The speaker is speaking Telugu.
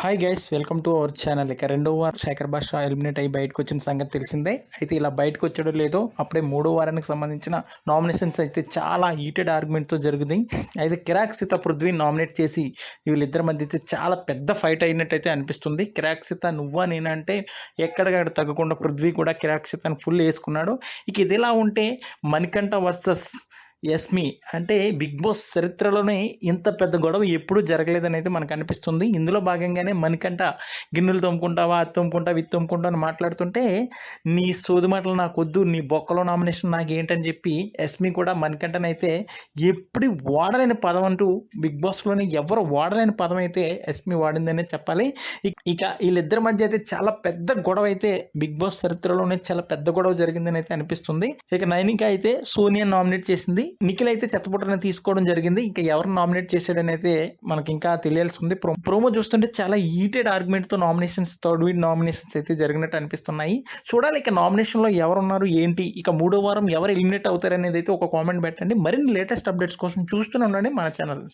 Hi guys, welcome to our channel. ఇక రెండో వారం శేఖర్ భాష ఎలిమినేట్ అయ్యి బయటకు వచ్చిన సంగతి తెలిసిందే. అయితే ఇలా బయటకు వచ్చాడో లేదో అప్పుడే మూడో వారానికి సంబంధించిన నామినేషన్స్ అయితే చాలా హీటెడ్ ఆర్గ్యుమెంట్తో జరుగుతుంది. అయితే కిరాక్ సీత పృథ్వీ నామినేట్ చేసి వీళ్ళిద్దరి మధ్య అయితే చాలా పెద్ద ఫైట్ అయినట్టయితే అనిపిస్తుంది. కిరాక్ సీత నువ్వా నేనా అంటే ఎక్కడికక్కడ తగ్గకుండా పృథ్వీ కూడా కిరాక్ సీతను ఫుల్ వేసుకున్నాడు. ఇక ఇదిలా ఉంటే మణికంఠ వర్సెస్ యస్మి అంటే బిగ్ బాస్ చరిత్రలోనే ఇంత పెద్ద గొడవ ఎప్పుడూ జరగలేదని అయితే మనకు అనిపిస్తుంది. ఇందులో భాగంగానే మణికంఠ గిన్నెలు తోముకుంటావా, అది తోముకుంటావా, ఇది తోముకుంటా అని మాట్లాడుతుంటే నీ సోది మాటలు నాకొద్దు, నీ బొక్కలో నామినేషన్ నాకేంటని చెప్పి యస్మి కూడా మణికంఠనైతే ఎప్పుడు వాడలేని పదం అంటూ బిగ్ బాస్లోని ఎవరు వాడలేని పదం అయితే యస్మి వాడిందనే చెప్పాలి. ఇక వీళ్ళిద్దరి మధ్య అయితే చాలా పెద్ద గొడవ అయితే బిగ్ బాస్ చరిత్రలోనే చాలా పెద్ద గొడవ జరిగిందని అయితే అనిపిస్తుంది. ఇక నైనిక అయితే సోనియా నామినేట్ చేసింది. నిఖిల్ అయితే చెత్తపుట్టని తీసుకోవడం జరిగింది. ఇంకా ఎవరు నామినేట్ చేశాడని అయితే మనకి ఇంకా తెలియాల్సి ఉంది. ప్రోమో చూస్తుంటే చాలా హీటెడ్ ఆర్గ్యుమెంట్ తో థర్డ్ వీక్ నామినేషన్స్ అయితే జరిగినట్టు అనిపిస్తున్నాయి. చూడాలి ఇక నామినేషన్ లో ఎవరు ఉన్నారు ఏంటి, ఇక మూడో వారం ఎవరు ఎలిమినేట్ అవుతారు అనేది అయితే ఒక కామెంట్ పెట్టండి. మరిన్ని లేటెస్ట్ అప్డేట్స్ కోసం చూస్తూనే ఉండండి మన ఛానల్.